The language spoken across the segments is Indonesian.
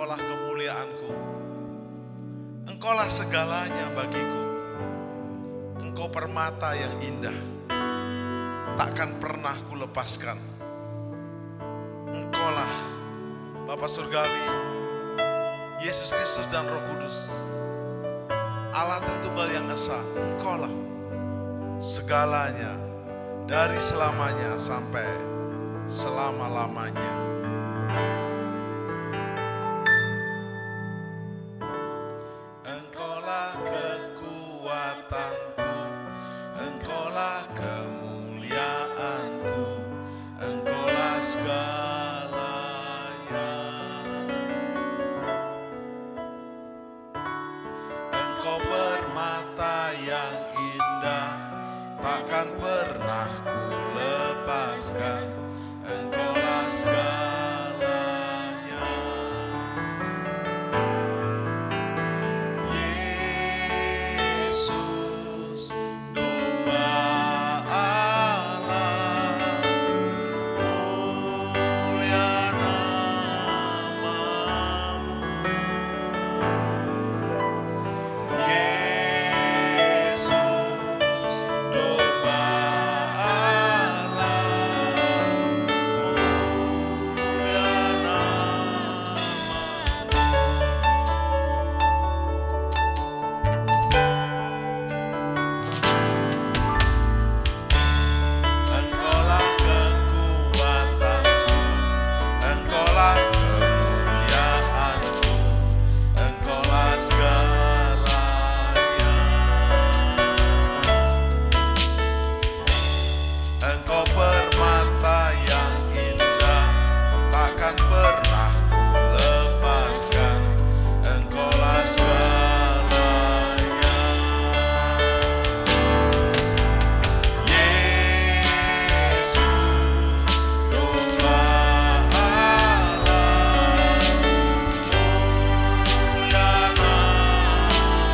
Engkaulah kemuliaanku. Engkaulah segalanya bagiku. Engkau permata yang indah, takkan pernah ku lepaskan. Engkaulah Bapa Surgawi, Yesus Kristus dan Roh Kudus, Allah Tritunggal yang Esa. Engkaulah segalanya, dari selamanya sampai selama-lamanya. Engkaulah kekuatanku, Engkaulah kemuliaanku, Engkaulah segalanya. Engkau permata yang indah, takkan pernah ku lepaskan. Engkaulah segalanya. Yesus, domba Allah, mulia namamu. Yesus, domba Allah, mulia namamu. Engkaulah kekuatanku, Engkaulah kemuliaanku, Engkaulah segalanya. Engkau permata yang indah, takkan pernah ku lepaskan. Engkaulah segalanya. Yesus, domba Allah, mulia namamu.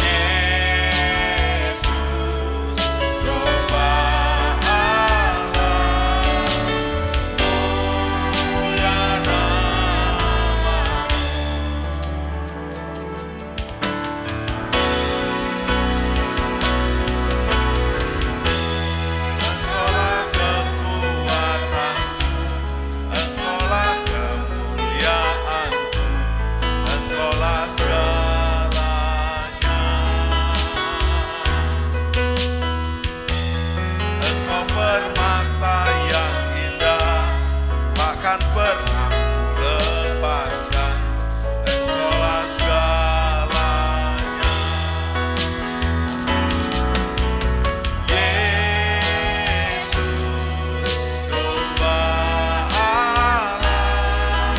Yesus, domba Allah, mulia namamu. Engkaulah kekuatanku, Engkaulah kemuliaanku, Engkaulah segalanya. Engkau permata yang indah, takkan pernah ku lepaskan. Engkaulah segalanya. Yesus, domba Allah,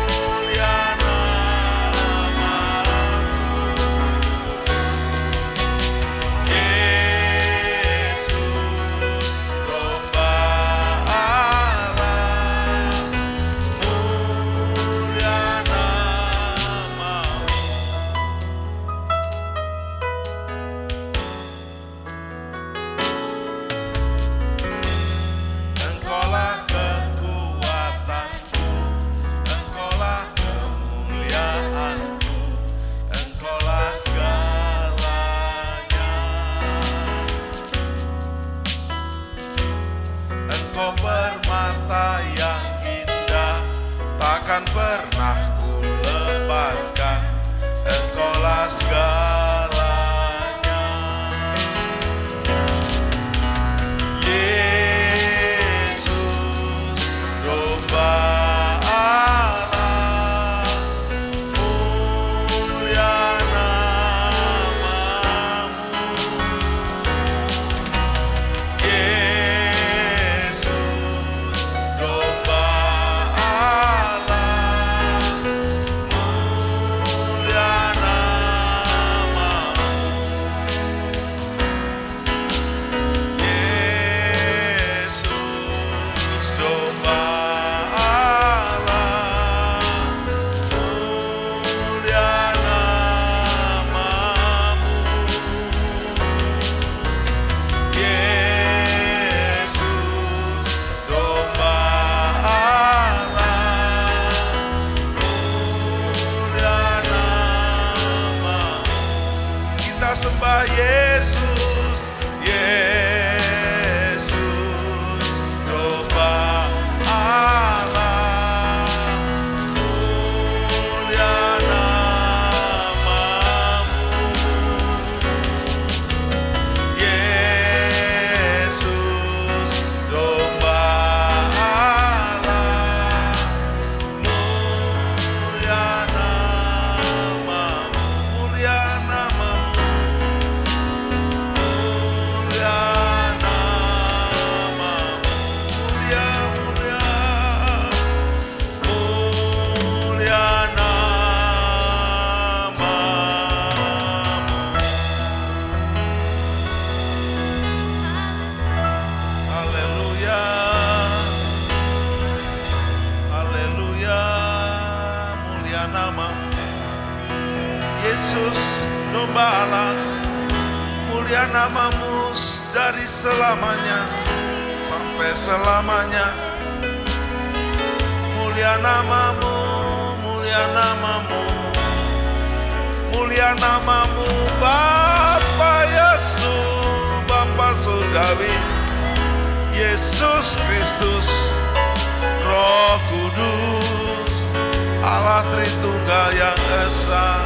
mulia namamu. Yesus, domba Allah, mulia namamu. Engkaulah kekuatanku, Engkaulah kemuliaanku, Engkaulah segalanya. Engkau permata yang indah, takkan pernah ku lepaskan. Engkaulah segalanya. Yesus, domba Allah, mulia namamu. Yesus, domba Allah, mulia Yesus, domba Allah, mulia namamu dari selamanya sampai selamanya. Mulia namamu, mulia namamu, mulia namamu, Bapa Yesus, Bapa surgawi, Yesus Kristus, Roh Kudus, Allah Tritunggal yang esa,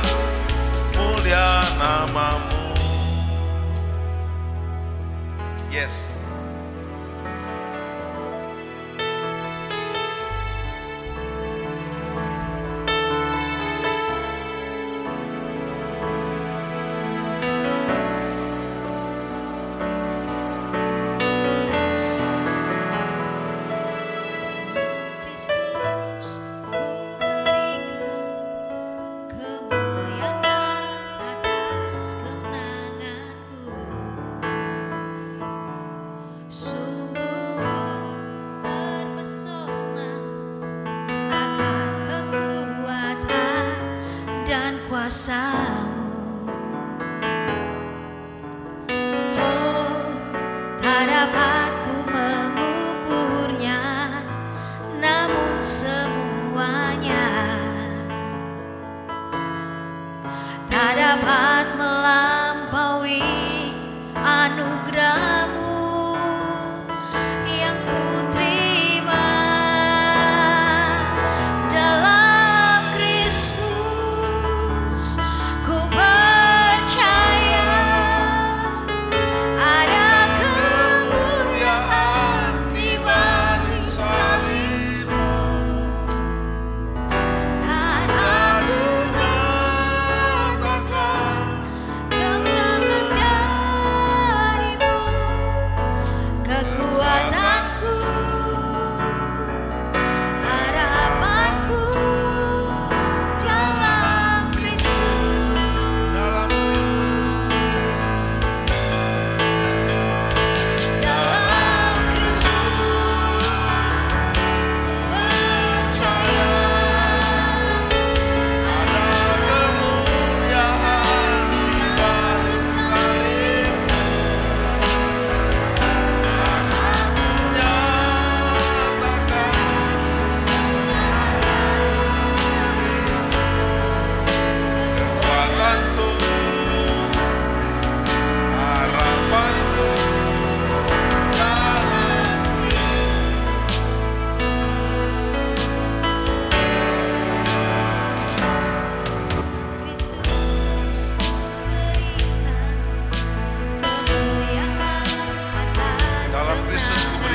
mulia namamu. Yes.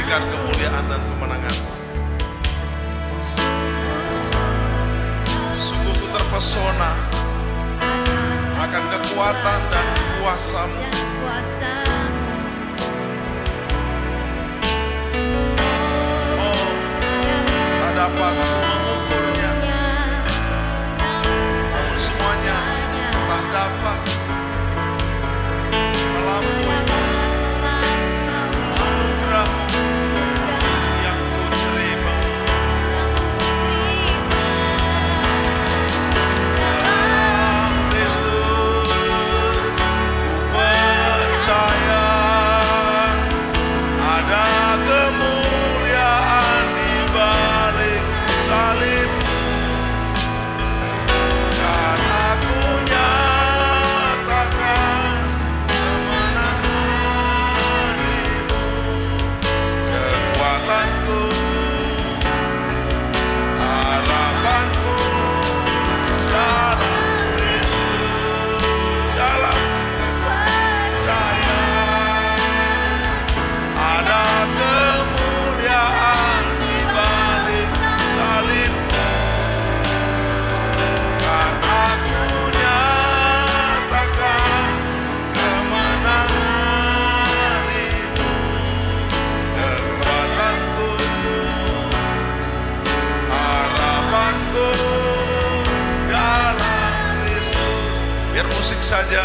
Kemuliaan dan kemenangan. Sungguh ku terpesona akan kekuatan dan kuasa-Mu. Oh, tak dapat mengukurnya, namun semuanya tak dapat melampaui anugerah-Mu. Saja,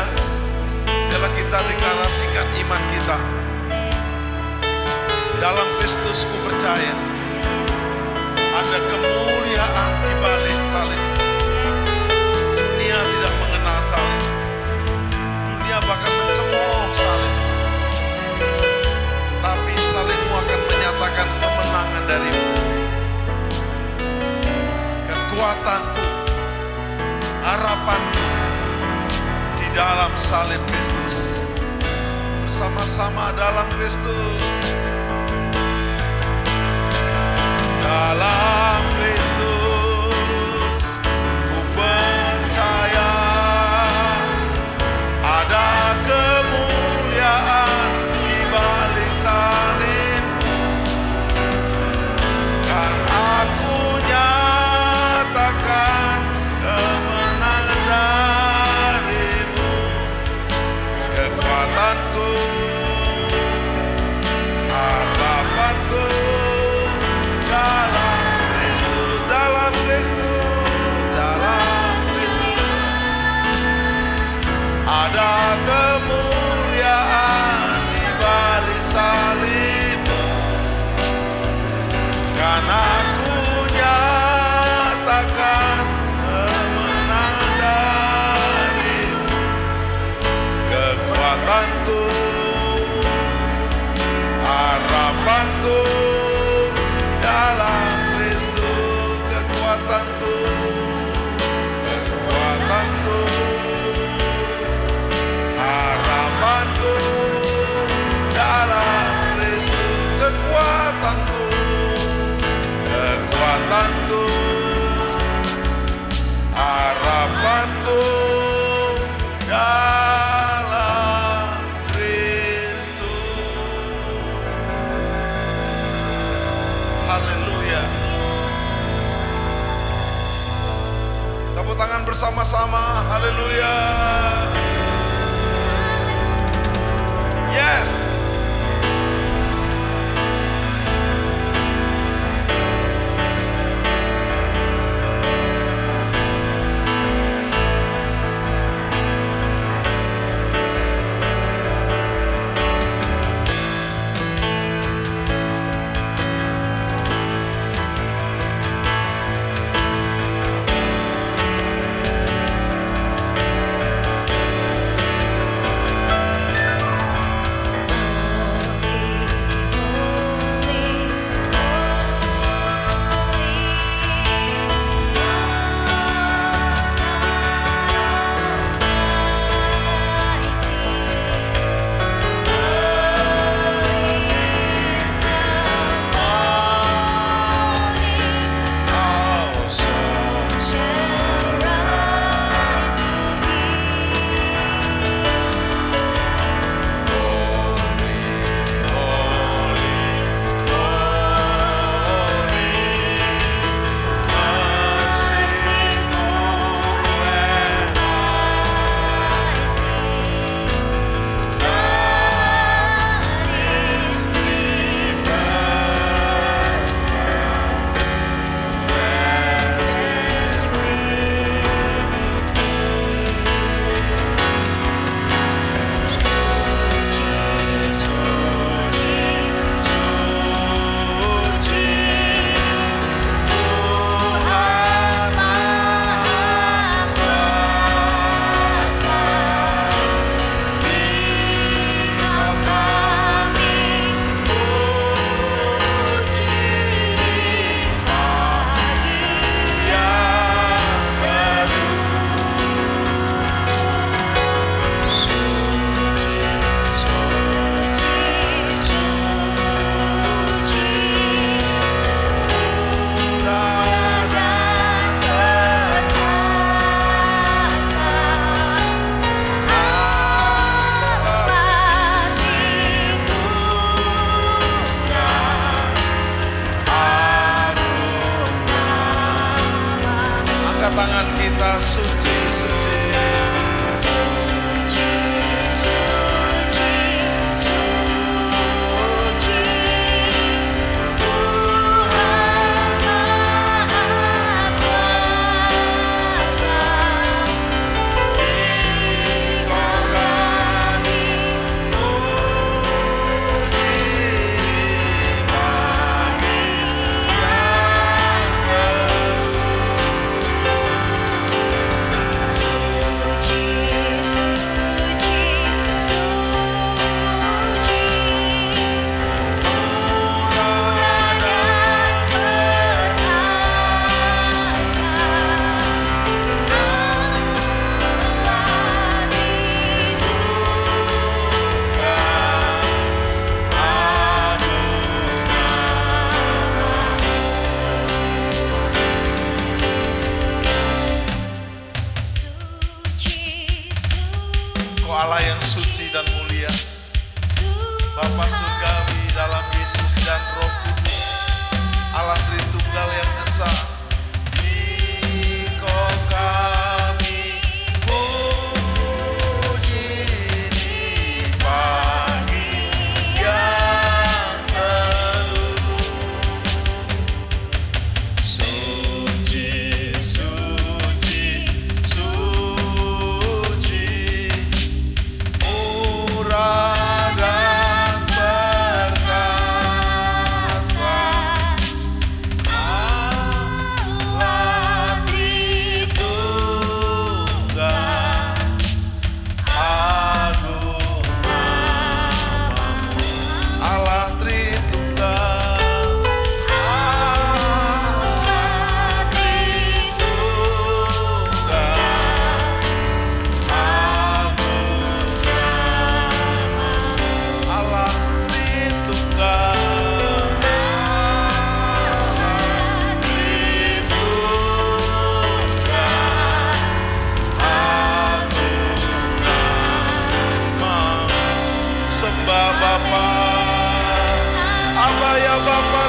biarlah kita deklarasikan iman kita. Dalam Kristus ku percaya ada kemuliaan di balik salib. Dunia tidak mengenal menghina salib. Dunia bahkan mencemooh salib. Tapi salibmu akan menyatakan kemenangan darimu. Kekuatanku, harapanku di dalam salib Kristus. Bersama-sama dalam Kristus. Dalam Kristus ku percaya ada kemuliaan di balik salib. Kan aku nyatakan kemenangan darimu. Kekuatanku, harapanku dalam Kristus, dalam Kristus, dalam Kristus. Ada kemuliaan di balik salib. Kan aku nyatakan kemenangan darimu. Kekuatanku, harapanku dalam Kristus. Kekuatanku, kekuatanku, harapanku dalam Kristus. Kekuatanku, kekuatanku, harapanku dalam Kristus. Haleluya. Tepuk tangan bersama-sama. Haleluya. Yes. Tangan kita suci, suci, suci, suci, suci. Tuhan Maha Kuasa, Engkau kami puji bagi yang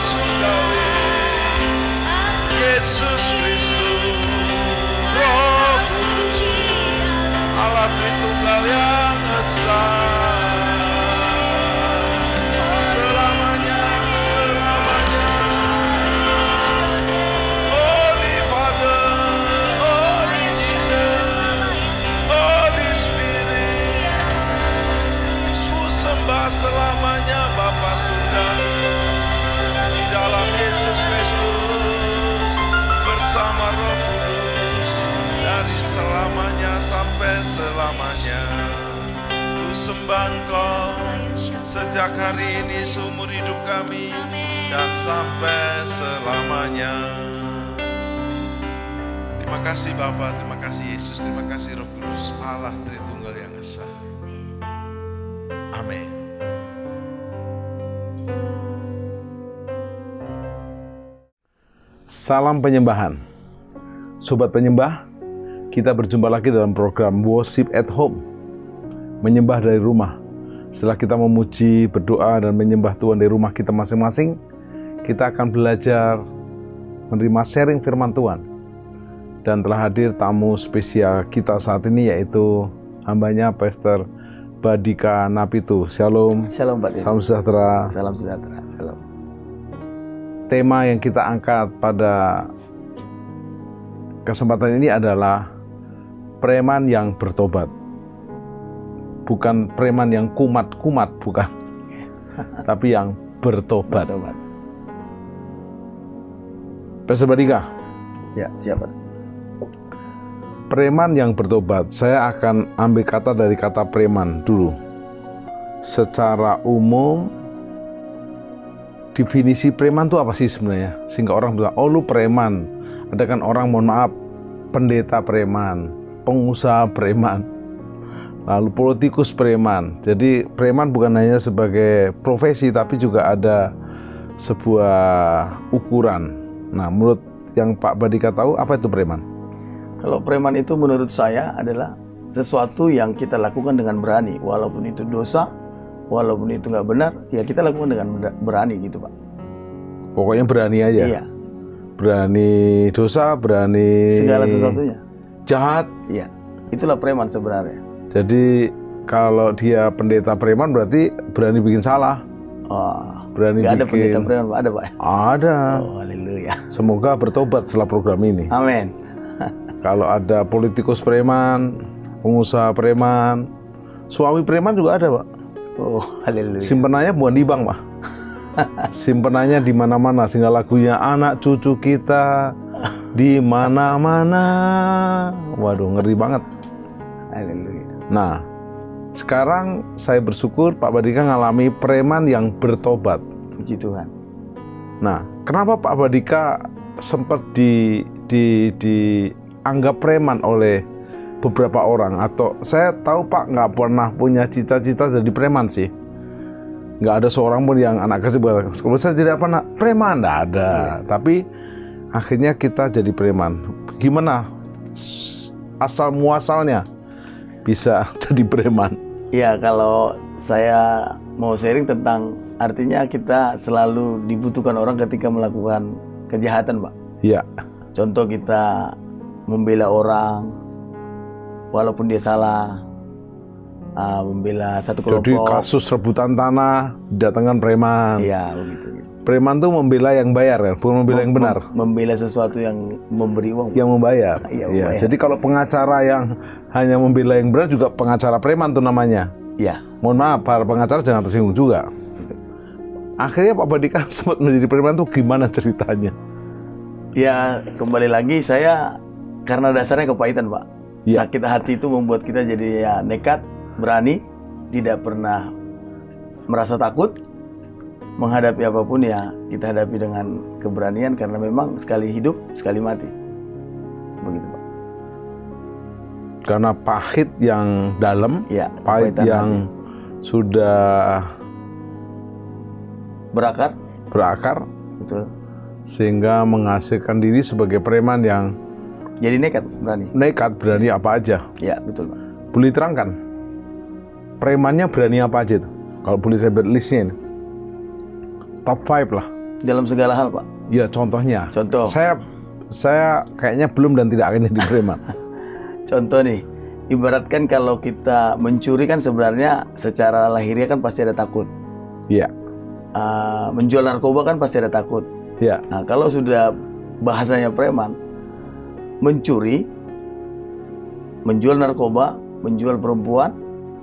surgawi, Yesus Kristus, Roh Kudus, Allah Tritunggal yang esa, selamanya, selamanya. Holy Father, Holy Jesus, Holy Spirit, ku sembah selamanya Bapa Surga, di dalam Yesus Kristus, bersama Roh Kudus, dari selamanya sampai selamanya. Ku sembah Engkau sejak hari ini seumur hidup kami dan sampai selamanya. Terima kasih Bapa, terima kasih Yesus, terima kasih Roh Kudus, Allah Tritunggal yang esa. Amin. Salam penyembahan. Sobat penyembah, kita berjumpa lagi dalam program Worship at Home, menyembah dari rumah. Setelah kita memuji, berdoa, dan menyembah Tuhan dari rumah kita masing-masing, kita akan belajar menerima sharing firman Tuhan. Dan telah hadir tamu spesial kita saat ini, yaitu hambanya Pastor Badika Napitu. Shalom. Shalom Pak. Salam sejahtera. Salam sejahtera. Shalom. Tema yang kita angkat pada kesempatan ini adalah preman yang bertobat. Bukan preman yang kumat-kumat, bukan. Tapi yang bertobat. Pastor Badika. Ya, siapa? Preman yang bertobat. Saya akan ambil kata dari kata preman dulu. Secara umum, definisi preman itu apa sih sebenarnya? Sehingga orang bilang, oh lu preman. Ada kan orang, mohon maaf, pendeta preman, pengusaha preman, lalu politikus preman. Jadi preman bukan hanya sebagai profesi, tapi juga ada sebuah ukuran. Nah, menurut yang Pak Badika tahu, apa itu preman? Kalau preman itu menurut saya adalah sesuatu yang kita lakukan dengan berani. Walaupun itu dosa, walaupun itu nggak benar, ya kita lakukan dengan berani gitu Pak. Pokoknya berani aja? Iya. Berani dosa, berani segala sesuatunya. Jahat? Iya, itulah preman sebenarnya. Jadi kalau dia pendeta preman berarti berani bikin salah. Oh, berani nggak ada bikin... pendeta preman Pak? Ada Pak? Ada. Oh, haleluya. Semoga bertobat setelah program ini. Amin. Kalau ada politikus preman, pengusaha preman, suami preman juga ada Pak. Oh, haleluya. Simpenannya bukan di bank Pak. Simpenannya di mana-mana, sehingga lagunya anak cucu kita di mana-mana. Waduh, ngeri banget. Haleluya. Nah, sekarang saya bersyukur Pak Badika ngalami preman yang bertobat. Puji Tuhan. Nah, kenapa Pak Badika sempat dianggap preman oleh beberapa orang? Atau saya tahu Pak nggak pernah punya cita-cita jadi preman sih. Nggak ada seorang pun yang anak kecil berkata, kalau saya jadi apa nak? Preman, nggak ada. Tapi akhirnya kita jadi preman. Gimana asal muasalnya bisa jadi preman? Ya, kalau saya mau sharing tentang artinya kita selalu dibutuhkan orang ketika melakukan kejahatan Pak. Iya. Contoh kita membela orang walaupun dia salah, membela satu kelompok. Jadi kasus rebutan tanah datangkan preman. Iya, begitu. Preman tuh membela yang bayar kan, bukan membela yang benar. Membela sesuatu yang memberi uang. Yang membayar. Iya, Ya, membayar. jadi kalau pengacara yang hanya membela yang benar juga pengacara preman tuh namanya. Iya. Mohon maaf, para pengacara jangan tersinggung juga. Akhirnya Pak Badika sempat menjadi preman tuh gimana ceritanya? Ya, kembali lagi saya karena dasarnya kepahitan Pak. Ya. Sakit hati itu membuat kita jadi ya nekat, berani, tidak pernah merasa takut. Menghadapi apapun ya kita hadapi dengan keberanian karena memang sekali hidup, sekali mati. Begitu Pak. Karena pahit yang dalam, Ya, pahit kepahitan yang hati. sudah berakar, betul. Sehingga menghasilkan diri sebagai preman yang Jadi nekat, berani apa aja. Ya, betul Pak. Boleh terangkan, premannya berani apa aja tuh? Kalau boleh saya buat listnya ini. Top 5 lah. Dalam segala hal, Pak. Ya, contohnya. Contoh. Saya kayaknya belum dan tidak akan jadi preman. Contoh nih, ibaratkan kalau kita mencuri kan sebenarnya secara lahiriah kan pasti ada takut. Iya. Menjual narkoba kan pasti ada takut. Iya. Nah, kalau sudah bahasanya preman, mencuri, menjual narkoba, menjual perempuan,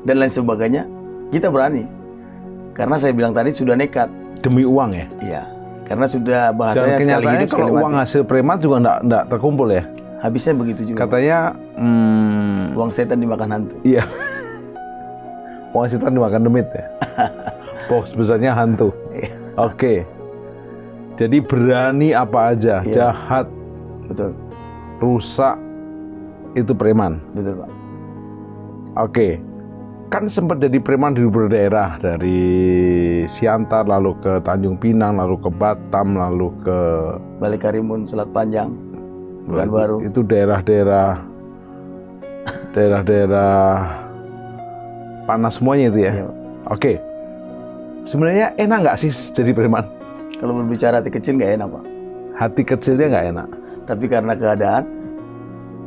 dan lain sebagainya, kita berani. Karena saya bilang tadi sudah nekat. Demi uang ya? Iya. Karena sudah bahasanya dan sekali hidup kalau sekali uang mati. hasil preman juga enggak terkumpul ya? Habisnya begitu juga. Katanya uang setan dimakan hantu. Iya. Uang setan dimakan demit ya. Box besarnya hantu. Oke. Jadi berani apa aja, Iya. jahat, Betul. rusak, itu preman. Betul, Pak. Oke. Kan sempat jadi preman di beberapa daerah, dari Siantar lalu ke Tanjung Pinang, lalu ke Batam, lalu ke Balik Karimun, Selat Panjang, Pekanbaru. Itu daerah-daerah panas semuanya itu ya. Iya, Pak. Oke. Sebenarnya enak nggak sih jadi preman? Kalau berbicara hati kecil nggak enak, Pak. Hati kecilnya nggak enak. Tapi karena keadaan,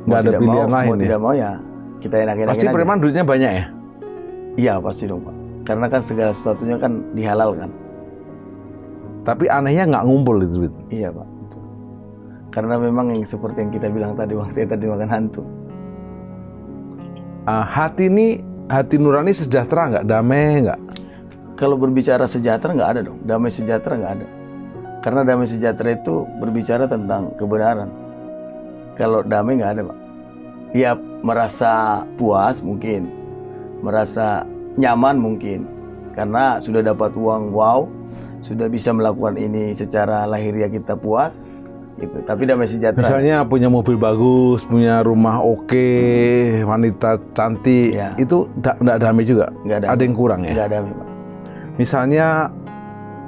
Nggak ada pilihan lain mau ya? tidak mau ya kita enak-enakin Pasti aja. preman duitnya banyak ya? Iya pasti dong, Pak. Karena kan segala sesuatunya kan dihalalkan. Tapi anehnya nggak ngumpul itu duit. Iya, Pak. Betul. Karena memang yang seperti yang kita bilang tadi, uang setan dimakan hantu. Hati nurani sejahtera nggak? Damai nggak? Kalau berbicara sejahtera nggak ada dong. Damai sejahtera nggak ada. Karena damai sejahtera itu berbicara tentang kebenaran. Kalau damai nggak ada, Pak. Ya merasa puas mungkin, merasa nyaman mungkin, karena sudah dapat uang, wow, sudah bisa melakukan ini secara lahiriah kita puas, gitu. Tapi damai sejahtera. Misalnya punya mobil bagus, punya rumah oke, wanita cantik, Ya. itu nggak damai juga. Nggak damai. Ada yang kurang ya. Nggak damai, Pak.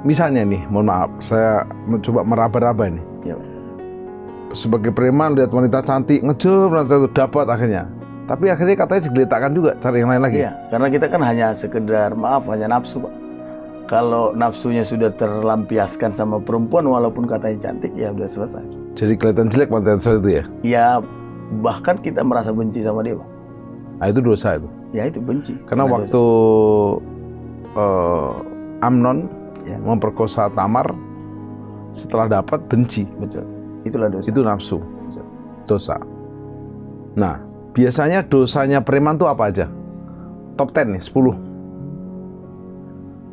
Misalnya nih, mohon maaf, saya mencoba meraba-raba nih. Ya, Pak. Sebagai preman lihat wanita cantik, ngejar wanita itu dapat akhirnya. Tapi akhirnya katanya digeletakkan juga, cari yang lain lagi. Iya, karena kita kan hanya sekedar hanya nafsu, Pak. Kalau nafsunya sudah terlampiaskan sama perempuan walaupun katanya cantik, ya udah selesai. Jadi kelihatan jelek wanita itu ya. Ya bahkan kita merasa benci sama dia, Pak. Nah, itu dosa itu. Ya itu benci. Karena waktu Amnon Ya. memperkosa Tamar, setelah dapat benci. Betul. Itulah dosa. Itu nafsu. Betul. Dosa. Nah, biasanya dosanya preman itu apa aja? Top 10 nih, 10.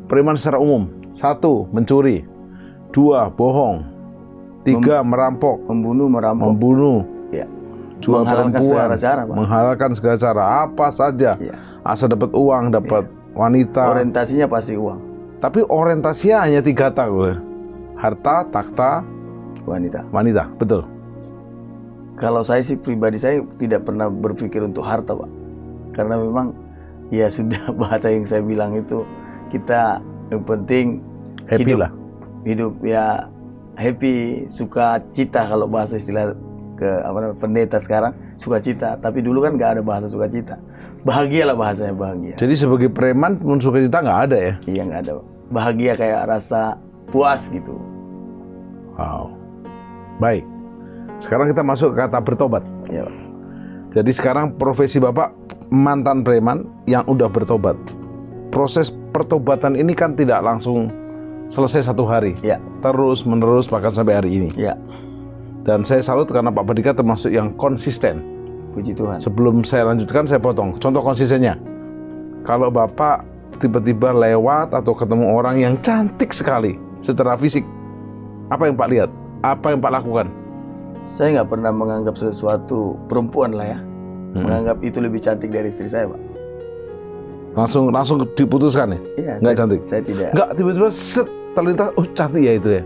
Preman secara umum. 1. Mencuri. 2. Bohong. 3. Merampok. Membunuh, merampok. Membunuh. Ya. Jual Menghalalkan perempuan. segala cara, Pak. Menghalalkan segala cara. Apa saja. Ya. Asal dapat uang, dapat wanita. Orientasinya pasti uang. Tapi orientasinya hanya 3 kata gue. Harta, takhta, Wanita. wanita. Betul. Kalau saya sih pribadi saya tidak pernah berpikir untuk harta, Pak. Karena memang ya sudah bahasa yang saya bilang itu, kita yang penting Happy hidup, lah. hidup ya happy, suka cita kalau bahasa istilah pendeta sekarang, suka cita. Tapi dulu kan nggak ada bahasa suka cita. Bahagia lah bahasanya, bahagia. Jadi sebagai preman pun sukacita nggak ada ya? Iya nggak ada, Pak. Bahagia kayak rasa puas gitu. Wow. Baik. Sekarang kita masuk ke kata bertobat. Ya, Pak. Jadi sekarang profesi Bapak mantan preman yang udah bertobat. Proses pertobatan ini kan tidak langsung selesai 1 hari. Ya, Terus menerus bahkan sampai hari ini. ya. Dan saya salut karena Pak Badika termasuk yang konsisten. Puji Tuhan. Sebelum saya lanjutkan, saya potong. Contoh konsistennya. Kalau Bapak tiba-tiba lewat atau ketemu orang yang cantik sekali secara fisik, apa yang Pak lihat? Apa yang Pak lakukan? Saya nggak pernah menganggap sesuatu perempuan lah ya. Menganggap itu lebih cantik dari istri saya, Pak. Langsung diputuskan ya? Iya, Nggak saya, cantik? Saya tidak. Nggak, tiba-tiba set, terlintas, oh cantik ya itu ya.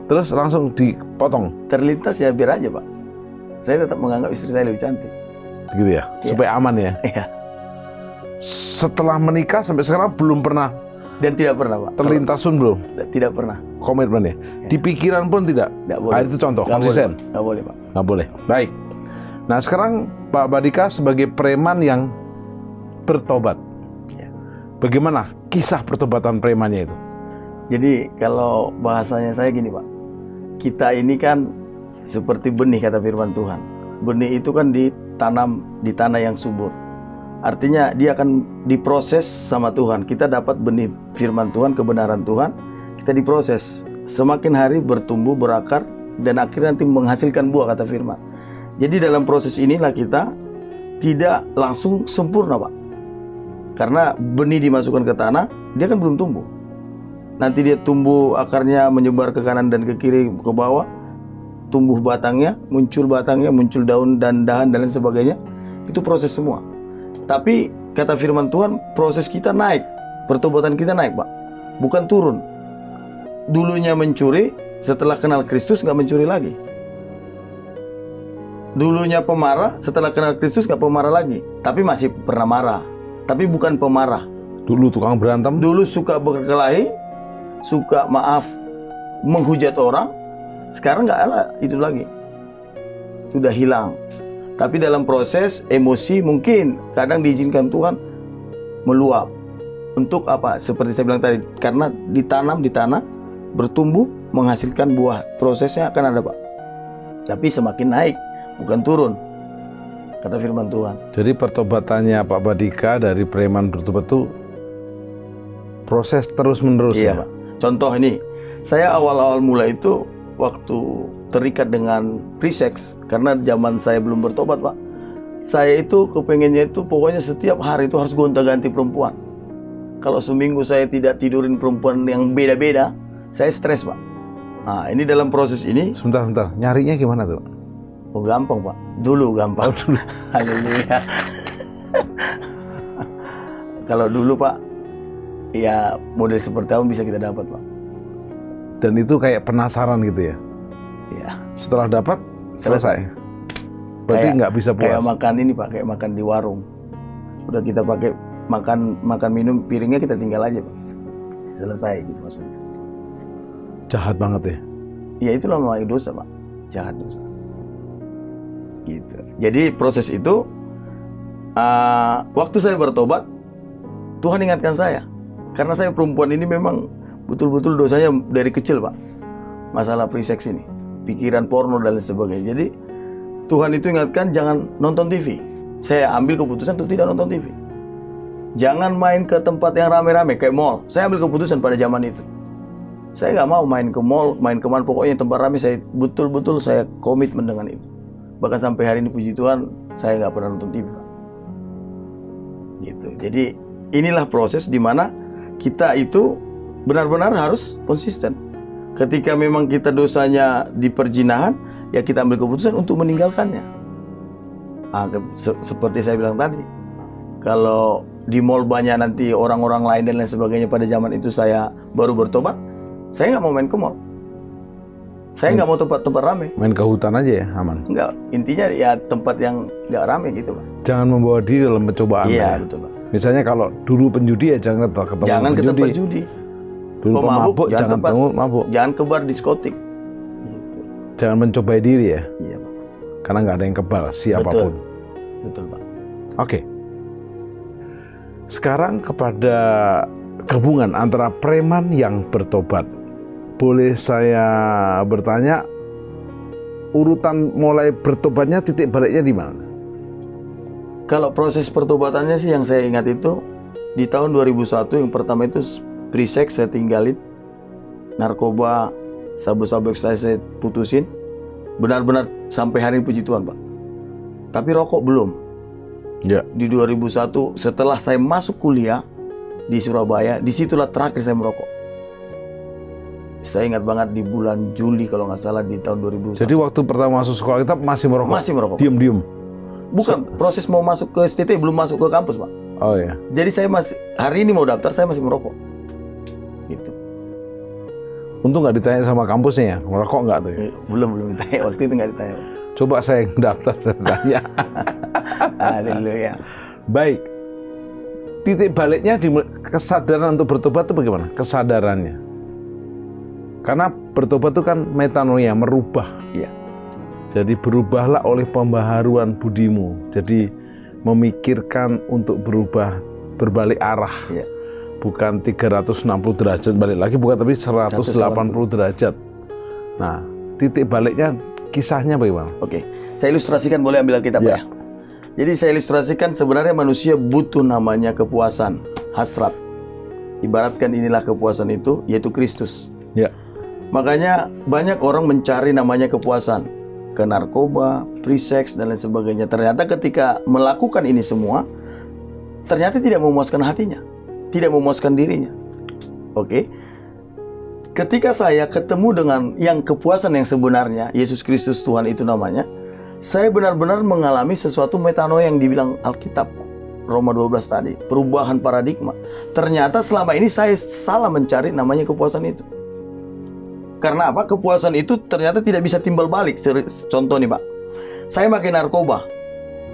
Terus langsung dipotong, Terlintas ya biar aja, Pak. Saya tetap menganggap istri saya lebih cantik. gitu ya? Iya. Supaya aman ya? Iya. Setelah menikah sampai sekarang belum pernah Dan tidak pernah, Pak. terlintas pun belum? Tidak pernah. Komitmen ya? Di pikiran pun tidak? Nggak boleh. Ah, itu contoh, Nggak konsisten? boleh, Pak. Nggak boleh, Pak. Nggak boleh. Baik. Nah sekarang Pak Badika sebagai preman yang bertobat. Ya. Bagaimana kisah pertobatan premannya itu? Jadi kalau bahasanya saya gini Pak, kita ini kan seperti benih kata firman Tuhan. Benih itu kan ditanam di tanah yang subur. Artinya dia akan diproses sama Tuhan. Kita dapat benih firman Tuhan, kebenaran Tuhan, kita diproses. Semakin hari bertumbuh, berakar, dan akhirnya nanti menghasilkan buah kata firman. Jadi dalam proses inilah kita tidak langsung sempurna Pak. Karena benih dimasukkan ke tanah, dia kan belum tumbuh. Nanti dia tumbuh, akarnya menyebar ke kanan dan ke kiri, ke bawah. Tumbuh batangnya, muncul daun dan dahan dan lain sebagainya. Itu proses semua. Tapi kata firman Tuhan, proses kita naik. Pertobatan kita naik Pak, bukan turun. Dulunya mencuri, setelah kenal Kristus nggak mencuri lagi. Dulunya pemarah, setelah kenal Kristus nggak pemarah lagi. Tapi masih pernah marah, tapi bukan pemarah. Dulu tukang berantem. Dulu suka berkelahi, suka menghujat orang. Sekarang nggak ada itu lagi. Sudah hilang. Tapi dalam proses emosi mungkin kadang diizinkan Tuhan meluap. Untuk apa? Seperti saya bilang tadi, karena ditanam di tanah, bertumbuh, menghasilkan buah. Prosesnya akan ada Pak. Tapi semakin naik, bukan turun. Kata firman Tuhan. Jadi pertobatannya Pak Badika dari preman bertobat itu proses terus-menerus Iya ya? Pak. Contoh ini, saya awal-awal mulai itu waktu terikat dengan pre-sex, karena zaman saya belum bertobat Pak. Saya itu kepengennya itu pokoknya setiap hari itu harus gonta-ganti perempuan. Kalau seminggu saya tidak tidurin perempuan yang beda-beda, saya stres Pak. Nah ini dalam proses ini. Sebentar, nyarinya gimana tuh? Oh gampang Pak, dulu gampang. Dulu. Haleluya. Kalau dulu Pak, ya model seperti apa bisa kita dapat Pak. Dan itu kayak penasaran gitu ya? Ya. Setelah dapat, selesai. Berarti nggak bisa puas. Kayak makan ini Pak, kayak makan di warung. Udah kita pakai makan minum, piringnya kita tinggal aja Pak. Selesai gitu maksudnya. Jahat banget ya? Ya itu namanya dosa Pak, jahat dosa. Gitu. Jadi proses itu, waktu saya bertobat, Tuhan ingatkan saya. Karena saya perempuan ini memang betul-betul dosanya dari kecil Pak. Masalah pre-sex ini, pikiran porno dan lain sebagainya. Jadi Tuhan itu ingatkan jangan nonton TV. Saya ambil keputusan untuk tidak nonton TV. Jangan main ke tempat yang rame-rame kayak mall. Saya ambil keputusan pada zaman itu. Saya nggak mau main ke mall, main kemana, pokoknya tempat rame. Saya betul-betul saya komitmen dengan itu. Bahkan sampai hari ini puji Tuhan saya nggak pernah nonton TV Pak. Gitu. Jadi inilah proses di mana kita itu benar-benar harus konsisten. Ketika memang kita dosanya di perzinahan, ya kita ambil keputusan untuk meninggalkannya. Seperti saya bilang tadi, kalau di mall banyak nanti orang-orang lain dan lain sebagainya, pada zaman itu saya baru bertobat, saya nggak mau main ke mall. Saya nggak mau tempat-tempat rame. Main ke hutan aja ya, aman? Enggak, intinya ya tempat yang nggak rame gitu Pak. Jangan membawa diri dalam pencobaan. Iya betul Pak. Misalnya kalau dulu penjudi ya jangan ketemu Jangan ke tempat judi. Dulu pemabuk jangan ketemu mabuk. Jangan ke bar diskotik. Gitu. Jangan mencobai diri ya. Iya Pak. Karena nggak ada yang kebal siapapun. Betul Pak. Oke. Sekarang kepada gabungan antara preman yang bertobat. Boleh saya bertanya, urutan mulai bertobatnya, titik baliknya di mana? Kalau proses pertobatannya sih yang saya ingat itu di tahun 2001, yang pertama itu pre-sex saya tinggalin, narkoba, sabu-sabu ekstasi saya putusin, benar-benar sampai hari ini puji Tuhan Pak. Tapi rokok belum. Ya. Di 2001 setelah saya masuk kuliah di Surabaya, disitulah terakhir saya merokok. Saya ingat banget di bulan Juli kalau nggak salah di tahun 2001. Jadi waktu pertama masuk sekolah kita masih merokok? Masih merokok. Diam-diam? Bukan, proses mau masuk ke STT, belum masuk ke kampus Pak. Oh ya. Jadi saya masih, hari ini mau daftar saya masih merokok. Gitu. Untung nggak ditanya sama kampusnya ya, merokok nggak tuh ya? Belum ditanya, waktu itu nggak ditanya. Coba saya yang daftar, saya tanya. Haleluya. Baik. Titik baliknya di kesadaran untuk bertobat itu bagaimana? Kesadarannya. Karena bertobat itu kan metanoia, merubah. Iya. Jadi berubahlah oleh pembaharuan budimu. Jadi memikirkan untuk berubah, berbalik arah. Iya. bukan 360 derajat balik lagi, bukan, tapi 180 derajat. Nah, titik baliknya kisahnya bagaimana? Oke, saya ilustrasikan, boleh ambil Alkitab ya? Jadi saya ilustrasikan sebenarnya manusia butuh namanya kepuasan, hasrat. Ibaratkan inilah kepuasan itu, yaitu Kristus. Ya. Makanya banyak orang mencari namanya kepuasan ke narkoba, free sex dan lain sebagainya. Ternyata ketika melakukan ini semua, ternyata tidak memuaskan hatinya, tidak memuaskan dirinya. Oke. Ketika saya ketemu dengan yang kepuasan yang sebenarnya, Yesus Kristus Tuhan itu namanya, saya benar-benar mengalami sesuatu metanoia yang dibilang Alkitab, Roma 12 tadi, perubahan paradigma. Ternyata selama ini saya salah mencari namanya kepuasan itu. Karena apa? Kepuasan itu ternyata tidak bisa timbal balik. Contoh nih Pak, saya pakai narkoba,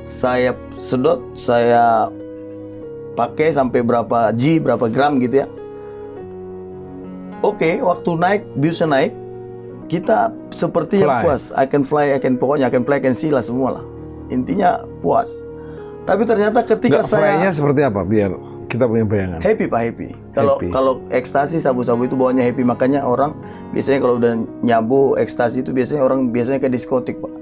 saya sedot, saya pakai sampai berapa berapa gram gitu ya. Oke, waktu naik, biusnya naik, kita seperti yang puas. I can fly, pokoknya I can fly, I can see lah semua lah. Intinya puas. Tapi ternyata ketika fly-nya seperti apa? Biar kita punya bayangan. Happy Pak, happy. Kalau ekstasi, sabu-sabu itu bawanya happy. Makanya orang biasanya kalau udah nyabu ekstasi itu biasanya ke diskotik Pak.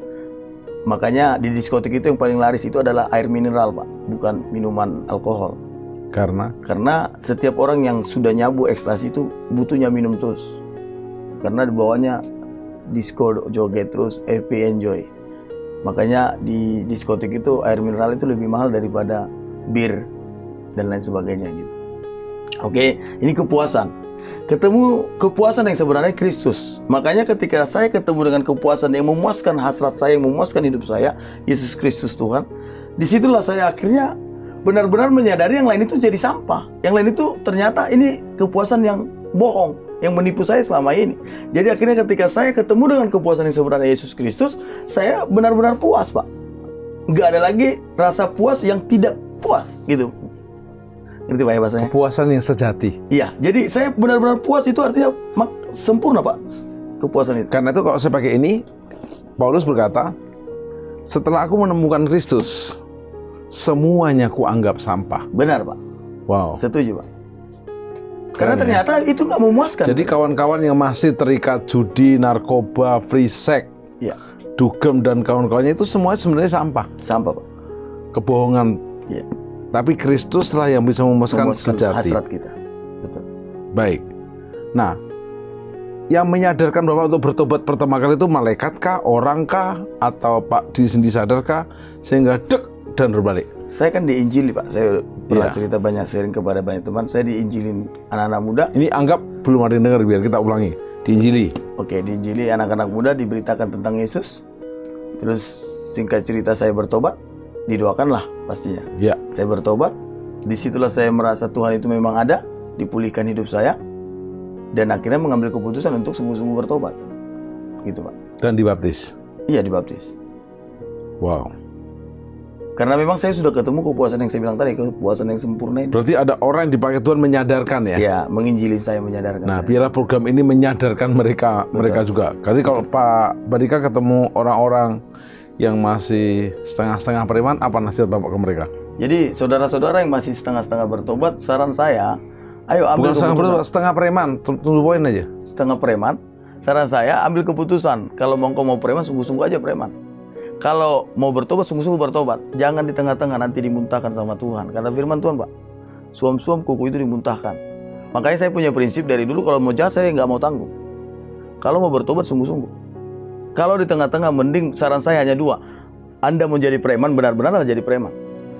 Makanya di diskotik itu yang paling laris itu adalah air mineral Pak, bukan minuman alkohol. Karena setiap orang yang sudah nyabu ekstasi itu butuhnya minum terus. Karena di bawahnya disco, joget terus, happy, enjoy. Makanya di diskotik itu air mineral itu lebih mahal daripada bir dan lain sebagainya gitu. Oke, ini kepuasan. Ketemu kepuasan yang sebenarnya Kristus. Makanya ketika saya ketemu dengan kepuasan yang memuaskan hasrat saya, yang memuaskan hidup saya, Yesus Kristus Tuhan, disitulah saya akhirnya benar-benar menyadari yang lain itu jadi sampah. Yang lain itu ternyata ini kepuasan yang bohong, yang menipu saya selama ini. Jadi akhirnya ketika saya ketemu dengan kepuasan yang sebenarnya Yesus Kristus, saya benar-benar puas Pak. Nggak ada lagi rasa puas yang tidak puas gitu. Ngerti Pak ya bahasanya? Kepuasan yang sejati. Iya, jadi saya benar-benar puas itu artinya sempurna Pak, kepuasan itu. Karena itu kalau saya pakai ini, Paulus berkata, setelah aku menemukan Kristus, semuanya kuanggap sampah. Benar Pak. Wow. Setuju Pak. Karena ternyata itu nggak memuaskan. Jadi kawan-kawan yang masih terikat judi, narkoba, free sex, dugem dan kawan-kawannya itu semua sebenarnya sampah. Sampah Pak. Kebohongan. Iya. Tapi Kristuslah yang bisa memuaskan sejati. Hasrat kita. Betul. Baik. Nah, yang menyadarkan bahwa untuk bertobat pertama kali itu malaikat kah, orang kah, atau Pak diri sendiri sadarkah sehingga dek dan berbalik? Saya kan diinjili Pak. Saya pernah cerita banyak, sharing kepada banyak teman. Saya diinjilin anak-anak muda. Ini anggap belum ada yang dengar, biar kita ulangi. Diinjili. Oke, diinjili anak-anak muda, diberitakan tentang Yesus. Terus singkat cerita saya bertobat, didoakanlah pastinya. Ya. Saya bertobat. Disitulah saya merasa Tuhan itu memang ada, dipulihkan hidup saya, dan akhirnya mengambil keputusan untuk sungguh-sungguh bertobat. Gitu Pak. Dan dibaptis. Iya, dibaptis. Wow. Karena memang saya sudah ketemu kepuasan yang saya bilang tadi, kepuasan yang sempurna ini. Berarti ada orang yang dipakai Tuhan menyadarkan ya? Ya, menginjili saya, menyadarkan nah, saya. biarlah program ini menyadarkan mereka juga. Jadi kalau Pak Badika ketemu orang-orang yang masih setengah-setengah beriman, apa nasihat Bapak ke mereka? Jadi saudara-saudara yang masih setengah-setengah bertobat, saran saya, ayo ambil keputusan. Bukan setengah preman, tunggu poin aja. Setengah preman, saran saya ambil keputusan. Kalau mau preman, sungguh-sungguh aja preman. Kalau mau bertobat, sungguh-sungguh bertobat. Jangan di tengah-tengah nanti dimuntahkan sama Tuhan. Kata firman Tuhan Pak, suam-suam kuku itu dimuntahkan. Makanya saya punya prinsip dari dulu, kalau mau jahat saya nggak mau tanggung. Kalau mau bertobat, sungguh-sungguh. Kalau di tengah-tengah, mending saran saya hanya dua. Anda mau jadi preman, benar-benar jadi preman.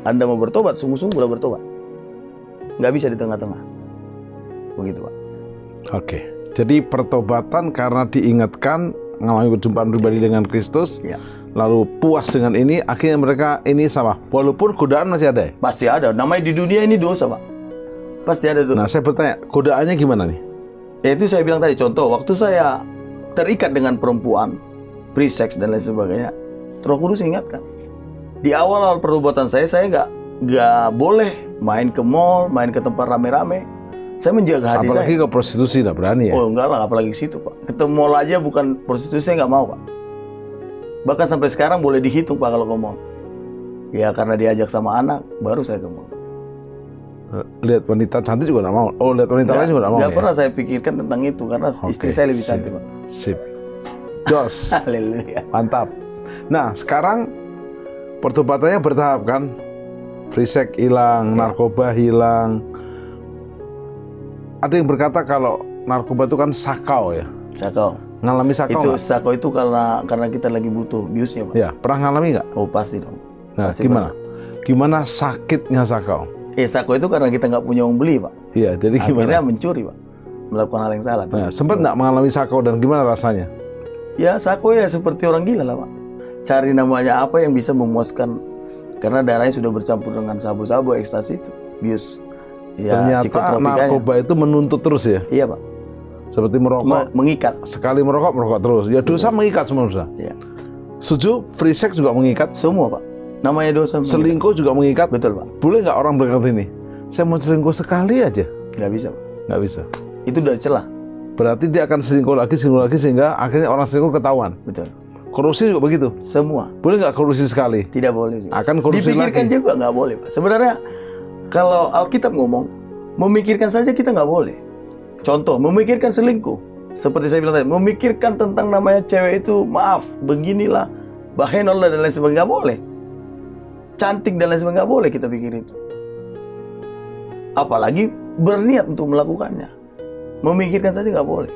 Anda mau bertobat, sungguh-sungguh udah bertobat. Nggak bisa di tengah-tengah. Begitu Pak. Oke, jadi pertobatan karena diingatkan, mengalami perjumpaan pribadi dengan Kristus, lalu puas dengan ini, akhirnya mereka ini sama. Walaupun godaan masih ada ya? Pasti ada, namanya di dunia ini dosa Pak. Pasti ada dosa. Nah saya bertanya, godaannya gimana nih? Ya itu saya bilang tadi, contoh, waktu saya terikat dengan perempuan, free sex dan lain sebagainya, Roh Kudus ingatkan. Di awal-awal pertobatan saya nggak boleh main ke mall, main ke tempat rame-rame. Saya menjaga hati apalagi saya. Ke prostitusi nggak berani ya? Oh enggak lah, apalagi ke situ Pak. Ke mall aja bukan prostitusi, saya nggak mau Pak. Bahkan sampai sekarang boleh dihitung Pak kalau ke mall. Ya karena diajak sama anak, baru saya ke mall. Lihat wanita cantik juga nggak mau. Oh, lihat wanita lain juga nggak mau. Nggak Ya? pernah saya pikirkan tentang itu karena istri saya lebih cantik, Pak. Sip. Jos. Haleluya. Mantap. Nah, sekarang pertobatannya bertahap kan? Free sex hilang, narkoba hilang. Ada yang berkata kalau narkoba itu kan sakau ya. Sakau. Ngalami sakau Itu nggak? sakau itu karena kita lagi butuh biusnya, Pak. Ya, pernah ngalami nggak? Oh, pasti dong. Nah, Pasti gimana? Gimana sakitnya sakau? Sakau itu karena kita nggak punya uang beli, Pak. Iya, jadi Akhirnya gimana? mencuri, Pak. Melakukan hal yang salah. Nah, sempat nggak mengalami sakau dan gimana rasanya? Ya, sakau ya seperti orang gila lah, Pak. Cari namanya apa yang bisa memuaskan. Karena darahnya sudah bercampur dengan sabu-sabu, ekstasi itu. Bius. Ya, Ternyata psikotropikanya. narkoba itu menuntut terus ya? Iya, Pak. Seperti merokok. Mengikat. Sekali merokok terus. Ya dosa mengikat semua dosa. Iya. Setuju? Free sex juga mengikat. Semua, Pak. Namanya dosa. mengikat. Selingkuh juga mengikat. Betul, Pak. Boleh nggak orang berkata ini? Saya mau selingkuh sekali aja. Nggak bisa, Pak. Nggak bisa. Itu udah celah. Berarti dia akan selingkuh lagi sehingga akhirnya orang selingkuh ketahuan. Betul. Korupsi juga begitu. Semua. Boleh nggak korupsi sekali? Tidak boleh. Akan korupsi Dipikirkan lagi. juga nggak boleh, Pak. Sebenarnya kalau Alkitab ngomong, memikirkan saja kita nggak boleh. Contoh, memikirkan selingkuh. Seperti saya bilang tadi, memikirkan tentang namanya cewek itu, maaf, beginilah, bahenol dan lain sebagainya, nggak boleh. Cantik dan lain sebagainya, nggak boleh kita pikir itu. Apalagi berniat untuk melakukannya. Memikirkan saja nggak boleh.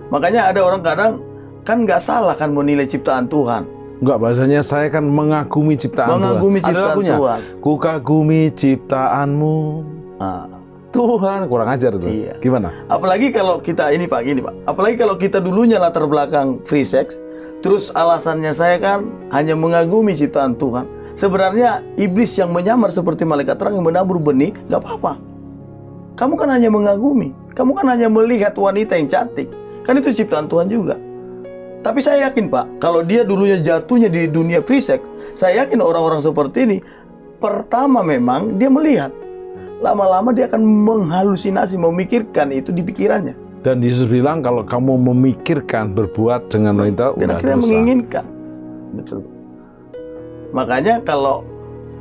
Makanya ada orang kadang, kan nggak salah kan menilai ciptaan Tuhan. Enggak, bahasanya saya kan mengagumi ciptaan Mengagumi Tuhan. Ada ciptaan lagunya. Tuhan. Ku kagumi ciptaanmu. Nah, Tuhan, kurang ajar itu. Iya. Gimana? apalagi kalau kita ini Pak, gini Pak. Apalagi kalau kita dulunya latar belakang free sex, terus alasannya saya kan hanya mengagumi ciptaan Tuhan. Sebenarnya iblis yang menyamar seperti malaikat terang yang menabur benih, nggak apa-apa. Kamu kan hanya mengagumi, kamu kan hanya melihat wanita yang cantik, kan itu ciptaan Tuhan juga. Tapi saya yakin Pak, kalau dia dulunya jatuhnya di dunia free sex, saya yakin orang-orang seperti ini, pertama memang dia melihat, lama-lama dia akan menghalusinasi, memikirkan itu di pikirannya. Dan Yesus bilang kalau kamu memikirkan berbuat dengan wanita Dan udah akhirnya dosa. menginginkan. Betul. Makanya kalau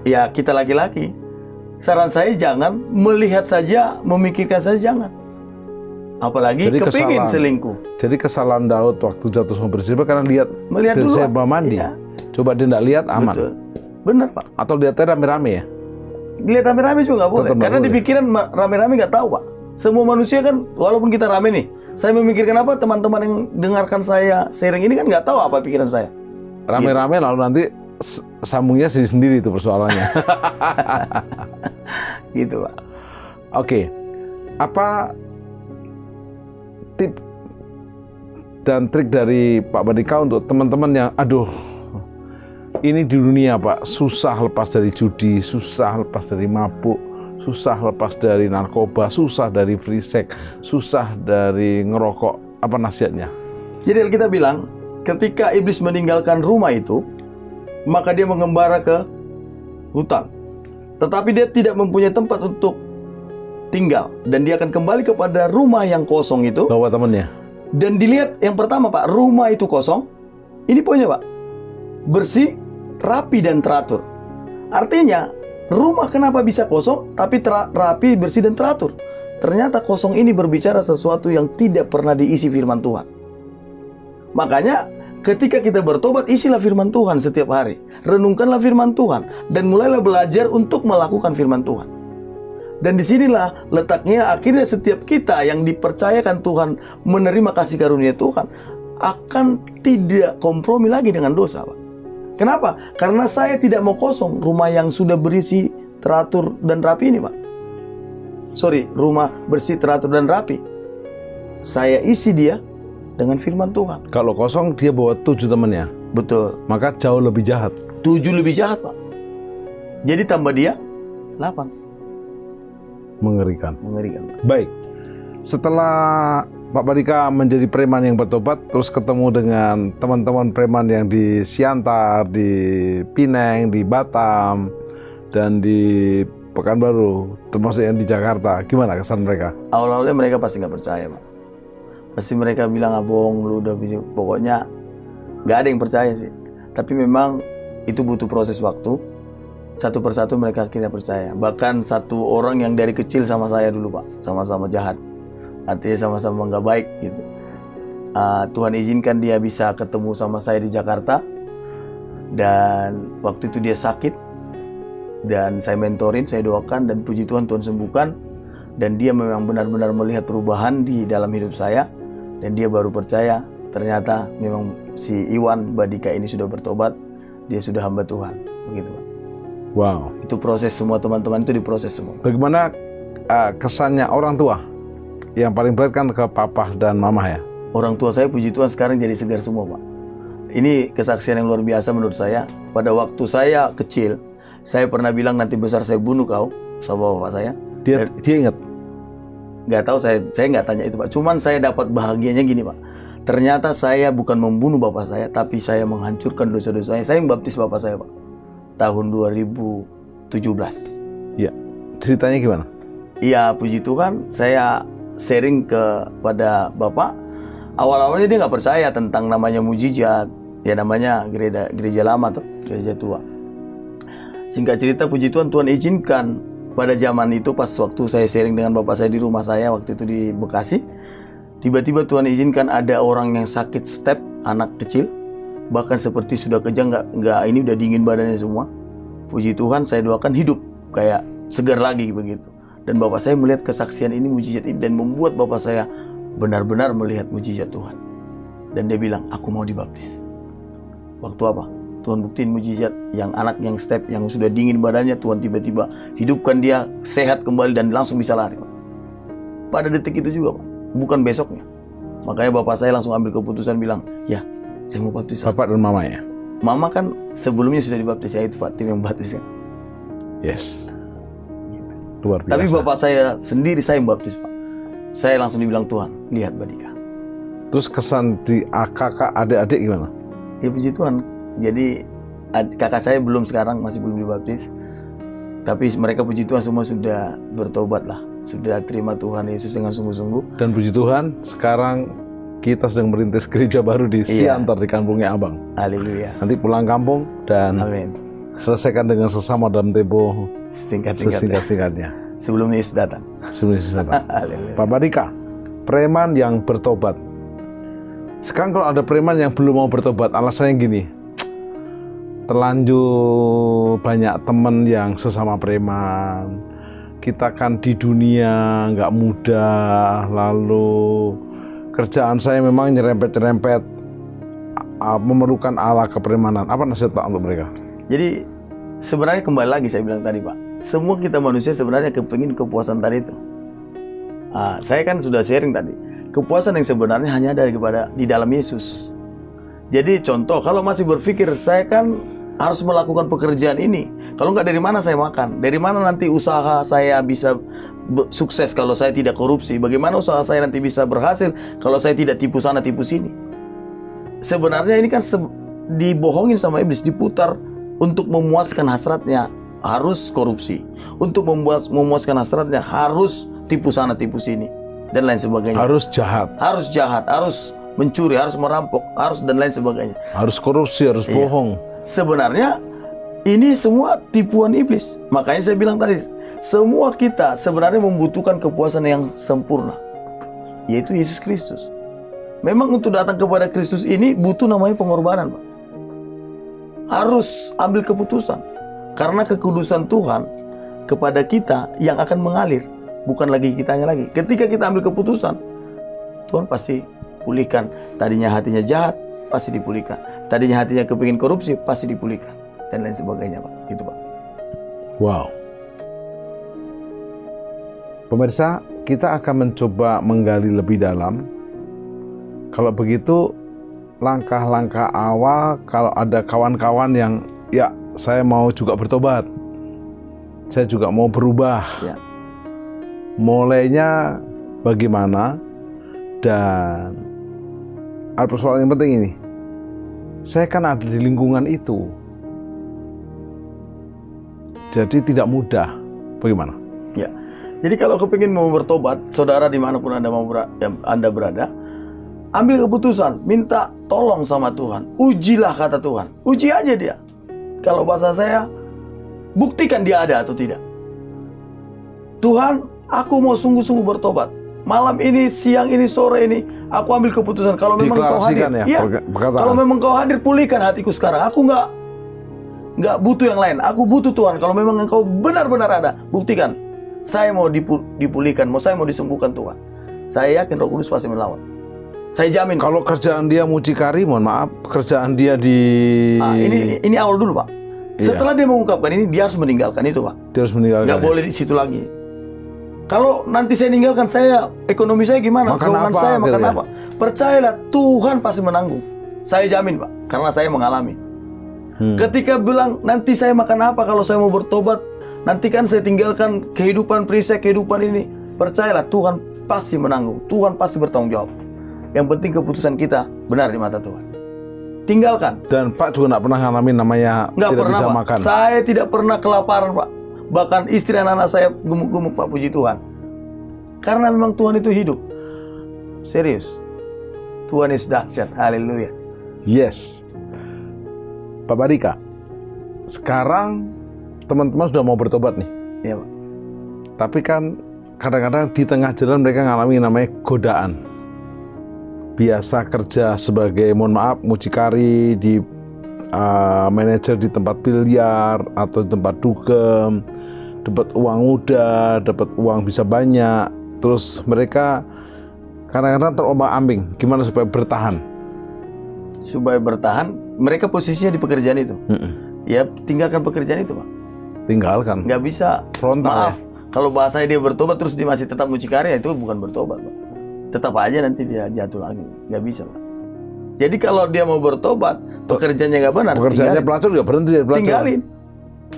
ya kita laki-laki, saran saya jangan melihat saja, memikirkan saja jangan. Apalagi Jadi kepingin kesalahan. selingkuh. Jadi kesalahan Daud waktu jatuh sama Berseba karena Melihat dulu. Berseba mandi. Iya. Coba dia tidak lihat aman. Betul. Benar Pak. Atau lihatnya rame-rame ya? Lihat rame-rame juga nggak boleh. Tetap nggak Karena di boleh. pikiran rame-rame nggak tahu Pak. Semua manusia kan, walaupun kita rame nih, saya memikirkan apa, teman-teman yang dengarkan saya sharing ini kan nggak tahu apa pikiran saya. Rame-rame lalu nanti sambungnya sendiri itu persoalannya. Gitu Pak. Oke. Apa tip dan trik dari Pak Badika untuk teman-teman yang ini di dunia Pak, susah lepas dari judi, susah lepas dari mabuk, susah lepas dari narkoba, susah dari free sex, susah dari ngerokok. Apa nasihatnya? Jadi kita bilang, ketika iblis meninggalkan rumah itu, maka dia mengembara ke hutan. Tetapi dia tidak mempunyai tempat untuk tinggal. Dan dia akan kembali kepada rumah yang kosong itu. Bawa temannya. Dan dilihat yang pertama Pak, rumah itu kosong. Ini poinnya Pak. Bersih, rapi dan teratur. Artinya, rumah kenapa bisa kosong tapi rapi, bersih dan teratur? Ternyata kosong ini berbicara sesuatu yang tidak pernah diisi firman Tuhan. Makanya ketika kita bertobat, isilah firman Tuhan setiap hari. Renungkanlah firman Tuhan dan mulailah belajar untuk melakukan firman Tuhan. Dan disinilah letaknya akhirnya setiap kita yang dipercayakan Tuhan menerima kasih karunia Tuhan akan tidak kompromi lagi dengan dosa Pak. Kenapa? Karena saya tidak mau kosong rumah yang sudah berisi, teratur dan rapi ini Pak. Rumah bersih, teratur dan rapi. Saya isi dia dengan firman Tuhan. Kalau kosong dia bawa 7 temannya. Betul. Maka jauh lebih jahat. 7 lebih jahat Pak. Jadi tambah dia 8. Mengerikan. Mengerikan Pak. Baik. Setelah Pak Badika menjadi preman yang bertobat, terus ketemu dengan teman-teman preman yang di Siantar, di Pineng, di Batam, dan di Pekanbaru, termasuk yang di Jakarta. Gimana kesan mereka? Awal-awalnya mereka pasti nggak percaya Pak. Pasti mereka bilang, abong lu udah video. Pokoknya nggak ada yang percaya sih. Tapi memang itu butuh proses waktu. satu persatu mereka akhirnya percaya. Bahkan satu orang yang dari kecil sama saya dulu Pak, sama-sama jahat, artinya sama-sama nggak baik gitu. Tuhan izinkan dia bisa ketemu sama saya di Jakarta, dan waktu itu dia sakit, dan saya mentorin, saya doakan, dan puji Tuhan, Tuhan sembuhkan, dan dia memang benar-benar melihat perubahan di dalam hidup saya, dan dia baru percaya ternyata memang si Iwan Badika ini sudah bertobat, dia sudah hamba Tuhan, begitu Pak. Wow. Itu proses, semua teman-teman itu diproses semua. Bagaimana kesannya orang tua? Yang paling berat kan ke papa dan mama ya? Orang tua saya puji Tuhan sekarang jadi segar semua Pak. Ini kesaksian yang luar biasa menurut saya. Pada waktu saya kecil, saya pernah bilang nanti besar saya bunuh kau sama bapak saya. Dia ingat? Nggak tahu, saya nggak tanya itu Pak. Cuman saya dapat bahagianya gini Pak. Ternyata saya bukan membunuh bapak saya, tapi saya menghancurkan dosa-dosanya. Saya membaptis bapak saya Pak, tahun 2017. Iya. Ceritanya gimana? Iya, puji Tuhan, saya sharing kepada bapak. Awal-awalnya dia nggak percaya tentang namanya mujizat. Ya namanya gereja lama tuh, gereja tua. Singkat cerita, puji Tuhan, Tuhan izinkan pada zaman itu pas waktu saya sharing dengan bapak saya di rumah saya waktu itu di Bekasi, tiba-tiba Tuhan izinkan ada orang yang sakit step, anak kecil, bahkan seperti sudah kejang, nggak ini udah dingin badannya semua. Puji Tuhan, saya doakan hidup kayak segar lagi begitu. Dan bapak saya melihat kesaksian ini, mujizat ini, dan membuat bapak saya benar-benar melihat mujizat Tuhan. Dan dia bilang, aku mau dibaptis. Waktu apa? Tuhan buktiin mujizat, yang anak yang step, yang sudah dingin badannya, Tuhan tiba-tiba hidupkan dia, sehat kembali dan langsung bisa lari Pak. Pada detik itu juga Pak, bukan besoknya. Makanya bapak saya langsung ambil keputusan bilang, ya saya mau baptis. Bapak dan mama ya? Mama kan sebelumnya sudah dibaptis, ya itu Pak, tim yang baptis ya. Yes. Luar biasa. Tapi bapak saya sendiri, saya membaptis Pak. Saya langsung dibilang, Tuhan, lihat Badika. Terus kesan di kakak, adik-adik gimana? Ya puji Tuhan. Jadi kakak saya belum, sekarang masih belum dibaptis. Tapi mereka puji Tuhan semua sudah bertobat lah. Sudah terima Tuhan Yesus dengan sungguh-sungguh. Dan puji Tuhan, sekarang kita sedang merintis gereja baru di Siantar, di kampungnya Abang. Haleluya. Nanti pulang kampung dan Amin. selesaikan dengan sesama dalam tempo sesingkat-singkatnya. Sebelum Yesus datang. Sebelum Yesus datang. Haleluya. Pak Badika, preman yang bertobat. Sekarang kalau ada preman yang belum mau bertobat, alasannya gini, terlanjur banyak teman yang sesama preman, kita kan di dunia nggak mudah, lalu kerjaan saya memang nyerempet-nyerempet, memerlukan ala kepremanan. Apa nasihat Pak untuk mereka? Jadi sebenarnya kembali lagi saya bilang tadi Pak, semua kita manusia sebenarnya kepingin kepuasan tadi itu. Saya kan sudah sharing tadi, kepuasan yang sebenarnya hanya ada di dalam Yesus. Jadi contoh, kalau masih berpikir saya kan harus melakukan pekerjaan ini, kalau nggak dari mana saya makan, dari mana nanti usaha saya bisa sukses kalau saya tidak korupsi, bagaimana usaha saya nanti bisa berhasil kalau saya tidak tipu sana tipu sini. Sebenarnya ini kan dibohongin sama iblis, diputar untuk memuaskan hasratnya harus korupsi, untuk memuaskan hasratnya harus tipu sana tipu sini dan lain sebagainya. Harus jahat, harus mencuri, harus merampok, harus dan lain sebagainya. Harus korupsi, harus bohong. Sebenarnya ini semua tipuan iblis. Makanya saya bilang tadi, semua kita sebenarnya membutuhkan kepuasan yang sempurna, yaitu Yesus Kristus. Memang untuk datang kepada Kristus ini butuh namanya pengorbanan Pak. Harus ambil keputusan, karena kekudusan Tuhan kepada kita yang akan mengalir, bukan lagi kitanya lagi. Ketika kita ambil keputusan, Tuhan pasti pulihkan. Tadinya hatinya jahat, pasti dipulihkan. Tadinya hatinya kepingin korupsi, pasti dipulihkan. Dan lain sebagainya Pak. Gitu Pak. Wow. Pemirsa, kita akan mencoba menggali lebih dalam. Kalau begitu, langkah-langkah awal kalau ada kawan-kawan yang, ya saya mau juga bertobat, saya juga mau berubah. Ya. Mulainya bagaimana? Dan ada persoalan yang penting ini. Saya kan ada di lingkungan itu, jadi tidak mudah. Bagaimana? Ya, jadi kalau kepingin mau bertobat, saudara dimanapun Anda berada, ambil keputusan, minta tolong sama Tuhan. Ujilah kata Tuhan, uji aja dia. Kalau bahasa saya, Buktikan dia ada atau tidak. Tuhan, aku mau sungguh-sungguh bertobat. Malam ini, siang ini, sore ini, aku ambil keputusan. Kalau memang kau hadir, ya, kalau memang kau hadir, pulihkan hatiku sekarang. Aku nggak butuh yang lain. Aku butuh Tuhan. Kalau memang engkau benar-benar ada, buktikan. Saya mau dipulihkan, saya mau disembuhkan Tuhan. Saya yakin Roh Kudus pasti melawan. Saya jamin. Kalau kerjaan dia mucikari, mohon maaf, kerjaan dia di... Ini awal dulu, Pak. Setelah dia mengungkapkan ini, dia harus meninggalkan itu, Pak. Dia harus meninggalkan. Nggak boleh di situ lagi. Kalau nanti saya ninggalkan, ekonomi saya gimana? Keuangan saya makan apa? Percayalah, Tuhan pasti menanggung. Saya jamin, Pak, karena saya mengalami. Ketika bilang nanti saya makan apa kalau saya mau bertobat, nanti kan saya tinggalkan kehidupan perisai, kehidupan ini. Percayalah, Tuhan pasti menanggung. Tuhan pasti bertanggung jawab. Yang penting keputusan kita benar di mata Tuhan. Tinggalkan. Dan Pak juga nggak pernah ngalamin namanya nggak tidak pernah, bisa Pak. makan. Saya tidak pernah kelaparan, Pak. Bahkan istri dan anak saya gemuk-gemuk, Pak, puji Tuhan. Karena memang Tuhan itu hidup. Serius. Tuhan is dahsyat. Haleluya. Yes. Pak Badika, sekarang teman-teman sudah mau bertobat nih. Iya, Pak. Tapi kan kadang-kadang di tengah jalan mereka ngalami namanya godaan. Biasa kerja sebagai, mohon maaf, mucikari, di manajer di tempat biliar atau di tempat dugem, dapat uang mudah, dapat uang bisa banyak. Terus mereka kadang-kadang terombang-ambing. Gimana supaya bertahan? Supaya bertahan, mereka posisinya di pekerjaan itu. Ya, tinggalkan pekerjaan itu, Pak. Tinggalkan. Nggak bisa. Frontal, Maaf, kalau bahasanya dia bertobat terus dia masih tetap mucikari, itu bukan bertobat, Pak. Tetap aja nanti dia jatuh lagi. Nggak bisa, Pak. Jadi kalau dia mau bertobat, pekerjaannya nggak benar, pekerjaannya pelacur nggak berhenti dari pelacur. Tinggalin.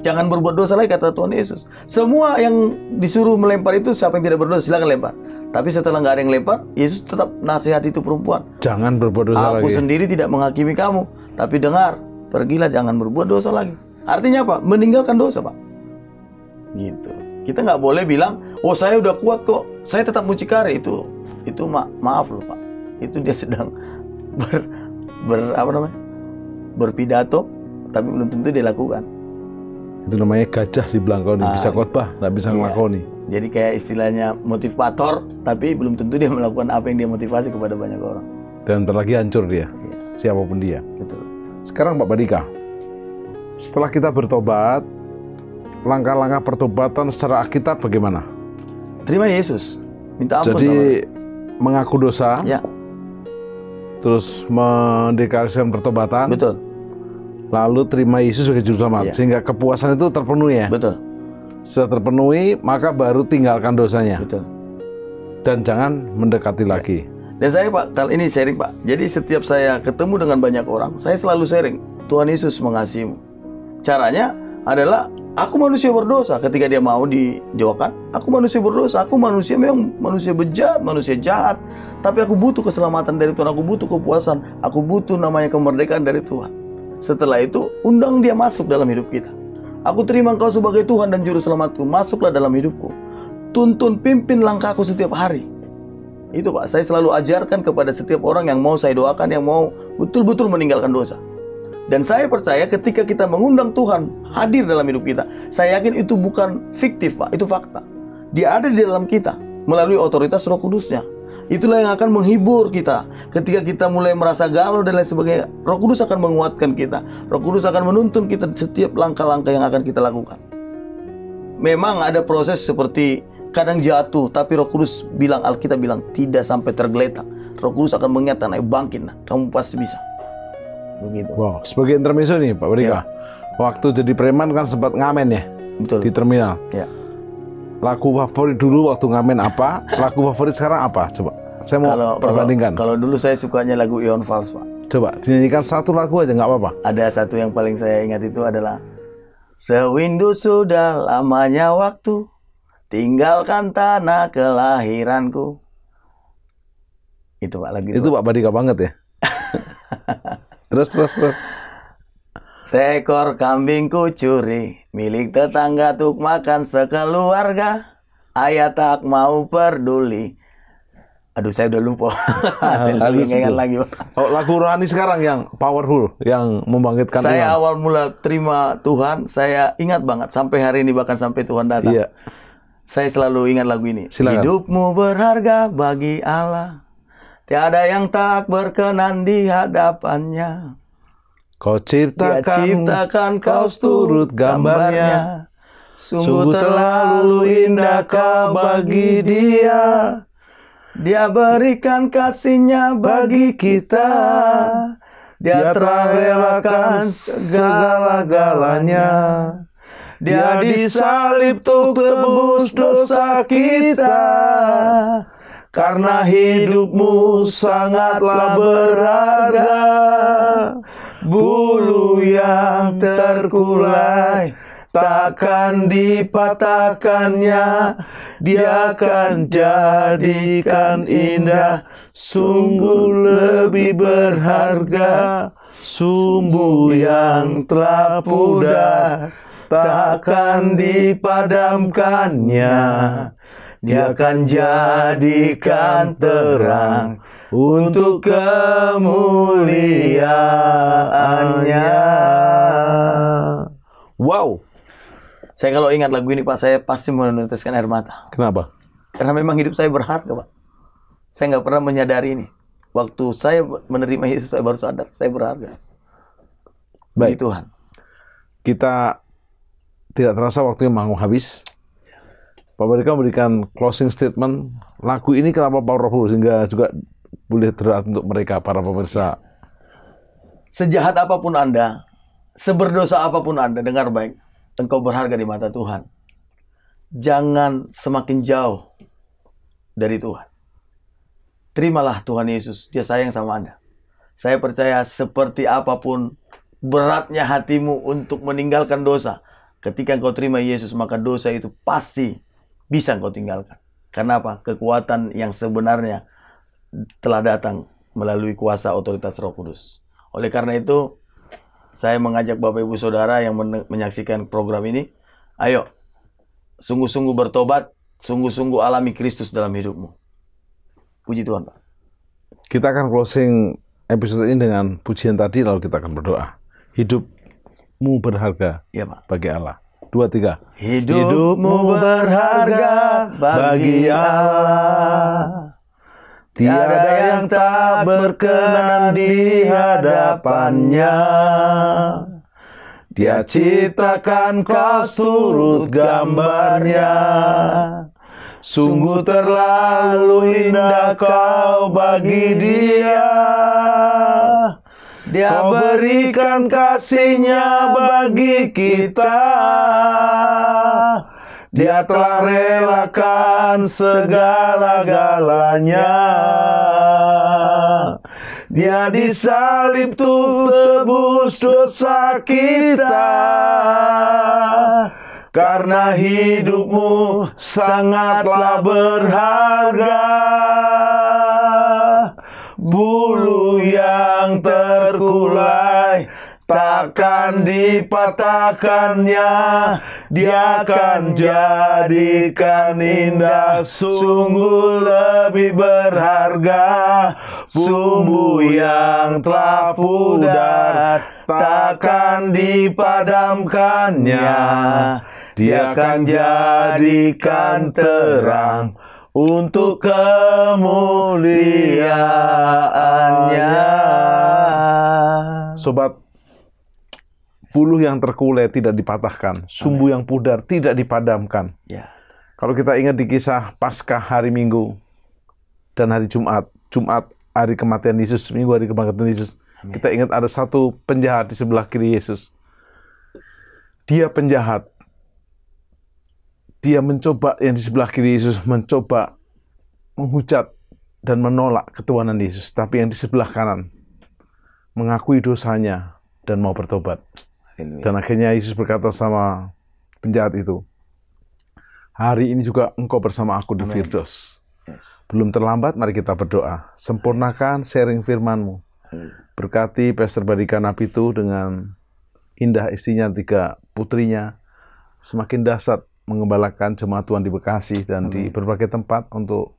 Jangan berbuat dosa lagi, kata Tuhan Yesus. Semua yang disuruh melempar itu, siapa yang tidak berdosa silakan lempar. Tapi setelah nggak ada yang lempar, Yesus tetap nasihati itu perempuan. Jangan berbuat dosa lagi. Aku sendiri tidak menghakimi kamu, tapi dengar, pergilah, jangan berbuat dosa lagi. Artinya apa? Meninggalkan dosa, Pak. Gitu. Kita nggak boleh bilang, oh saya udah kuat kok, saya tetap mucikari. Itu maaf loh, Pak. Itu dia sedang berpidato, tapi belum tentu dia lakukan. Itu namanya gajah di belakang, bisa khotbah, nggak bisa ngelakoni. Jadi kayak istilahnya motivator, tapi belum tentu dia melakukan apa yang dia motivasi kepada banyak orang. Dan terlagi hancur dia, siapapun dia. Betul. Sekarang Pak Badika, setelah kita bertobat, langkah-langkah pertobatan secara Alkitab bagaimana? Terima Yesus, minta ampun. Jadi mengaku dosa, ya. Terus mendeklarasikan pertobatan. Betul. Lalu terima Yesus sebagai juru selamat, sehingga kepuasan itu terpenuhi ya. Betul. Setelah terpenuhi, maka baru tinggalkan dosanya. Betul. Dan jangan mendekati lagi. Dan saya, Pak, kali ini sharing, Pak. Jadi setiap saya ketemu dengan banyak orang, saya selalu sharing, Tuhan Yesus mengasihimu. Caranya adalah, aku manusia berdosa. Ketika dia mau dijawabkan, aku manusia berdosa. Aku manusia, memang manusia bejat, manusia jahat. Tapi aku butuh keselamatan dari Tuhan. Aku butuh kepuasan. Aku butuh namanya kemerdekaan dari Tuhan. Setelah itu, undang dia masuk dalam hidup kita. Aku terima engkau sebagai Tuhan dan Juru Selamatku. Masuklah dalam hidupku. Tuntun, pimpin langkahku setiap hari. Itu, Pak, saya selalu ajarkan kepada setiap orang yang mau saya doakan, yang mau betul-betul meninggalkan dosa. Dan saya percaya ketika kita mengundang Tuhan hadir dalam hidup kita, saya yakin itu bukan fiktif, Pak, itu fakta. Dia ada di dalam kita melalui otoritas Roh Kudusnya. Itulah yang akan menghibur kita. Ketika kita mulai merasa galau dan lain sebagainya, Roh Kudus akan menguatkan kita. Roh Kudus akan menuntun kita setiap langkah-langkah yang akan kita lakukan. Memang ada proses seperti kadang jatuh, tapi Roh Kudus bilang, Alkitab bilang, tidak sampai tergeletak. Roh Kudus akan mengingatkan, ayo bangkit, kamu pasti bisa. Begitu. Wow, sebagai intermezzo nih Pak Badika, waktu jadi preman kan sempat ngamen ya. Betul. Di terminal. Ya. Lagu favorit dulu waktu ngamen apa? Lagu favorit sekarang apa? Coba, saya mau perbandingkan. Kalau dulu saya sukanya lagu Ion Fals, Pak. Coba dinyanyikan satu lagu aja, nggak apa-apa. Ada satu yang paling saya ingat itu adalah, sewindu sudah lamanya waktu, tinggalkan tanah kelahiranku. Itu, Pak, lagu itu. Itu Pak Badika banget ya. Terus. Seekor kambing kucuri, milik tetangga tuk makan sekeluarga. Ayah tak mau peduli. Aduh, saya udah lupa. Ingat lagi. Oh, lagu rohani sekarang yang powerful, yang membangkitkan Saya Tuhan. awal mula terima Tuhan, saya ingat banget sampai hari ini, bahkan sampai Tuhan datang. Iya. Saya selalu ingat lagu ini. Silakan. Hidupmu berharga bagi Allah, tiada yang tak berkenan di hadapannya. Kau Dia ciptakan kau turut gambarnya. Sungguh terlalu indah kau bagi dia. Dia berikan kasihnya bagi kita. Dia telah relakan segala-galanya. Dia disalib untuk tebus dosa kita. Karena hidupmu sangatlah berharga. Bulu yang terkulai takkan dipatahkannya, dia akan jadikan indah, sungguh lebih berharga. Sumbu yang telah pudar takkan dipadamkannya, dia akan jadikan terang untuk kemuliaannya. Wow. Saya kalau ingat lagu ini, Pak, saya pasti meneteskan air mata. Kenapa? Karena memang hidup saya berharga, Pak. Saya nggak pernah menyadari ini. Waktu saya menerima Yesus, saya baru sadar saya berharga. Baik. Puji Tuhan. Kita tidak terasa waktunya mau habis. Pak Barika memberikan closing statement. Lagu ini kenapa powerful sehingga juga boleh terlihat untuk mereka, para pemirsa. Sejahat apapun Anda, seberdosa apapun Anda, dengar baik. Engkau berharga di mata Tuhan. Jangan semakin jauh dari Tuhan. Terimalah Tuhan Yesus. Dia sayang sama Anda. Saya percaya seperti apapun beratnya hatimu untuk meninggalkan dosa, ketika engkau terima Yesus, maka dosa itu pasti bisa engkau tinggalkan. Karena apa? Kekuatan yang sebenarnya telah datang melalui kuasa otoritas Roh Kudus. Oleh karena itu, saya mengajak Bapak Ibu Saudara yang menyaksikan program ini, ayo, sungguh-sungguh bertobat, sungguh-sungguh alami Kristus dalam hidupmu. Puji Tuhan, Pak. Kita akan closing episode ini dengan pujian tadi, lalu kita akan berdoa. Hidupmu berharga Iya, Pak. bagi Allah. 2, 3. Hidupmu berharga bagi Allah. Tiada yang tak berkenan di hadapannya. Dia ciptakan kau turut gambarnya. Sungguh terlalu indah kau bagi dia. Dia berikan kasihnya bagi kita. Dia telah relakan segala-galanya. Dia disalib untuk tebus dosa kita. Karena hidupmu sangatlah berharga. Bulu yang terkulai takkan dipatahkannya, dia akan jadikan indah, sungguh lebih berharga. Sumbu yang telah pudar takkan dipadamkannya, dia akan jadikan terang untuk kemuliaannya. Sobat, buluh yang terkulai tidak dipatahkan, sumbu yang pudar tidak dipadamkan. Ya. Kalau kita ingat di kisah Paskah hari Minggu dan hari Jumat, hari kematian Yesus, Minggu hari kebangkitan Yesus, kita ingat ada satu penjahat di sebelah kiri Yesus. Dia penjahat. Dia mencoba, yang di sebelah kiri Yesus mencoba menghujat dan menolak ketuhanan Yesus. Tapi yang di sebelah kanan mengakui dosanya dan mau bertobat. Dan akhirnya Yesus berkata sama penjahat itu, hari ini juga engkau bersama aku di Firdaus. Belum terlambat, mari kita berdoa. Sempurnakan sharing firman-Mu. Berkati Pastor Barika Napitu dengan indah istrinya, 3 putrinya. Semakin dahsyat mengembalakan jemaat Tuhan di Bekasi dan di berbagai tempat untuk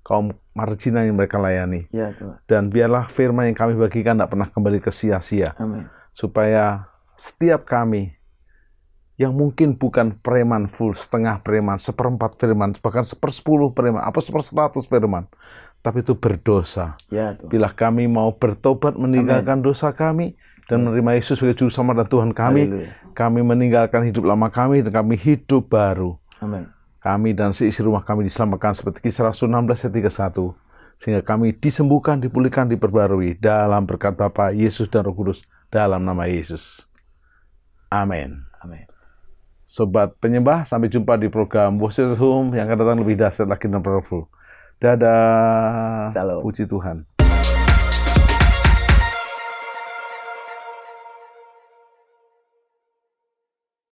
kaum marginal yang mereka layani. Ya, Tuhan. Dan biarlah firman yang kami bagikan tidak pernah kembali ke sia-sia. Amin. Supaya setiap kami yang mungkin bukan preman full, setengah preman, 1/4 preman, bahkan 1/10 preman, apa 1/100 preman, tapi itu berdosa. Ya, Tuhan. Bila kami mau bertobat, meninggalkan dosa kami, dan menerima Yesus sebagai Juru Selamat dan Tuhan kami, kami meninggalkan hidup lama kami, dan kami hidup baru. Amin. Kami dan seisi rumah kami diselamatkan seperti Kisah Rasul 16 ayat 31. Sehingga kami disembuhkan, dipulihkan, diperbarui dalam berkat Bapa, Yesus dan Roh Kudus, dalam nama Yesus. Amin. Amin. Sobat penyembah, sampai jumpa di program Worship at Home yang akan datang lebih dahsyat lagi dan powerful. Dadah. Salam. Puji Tuhan.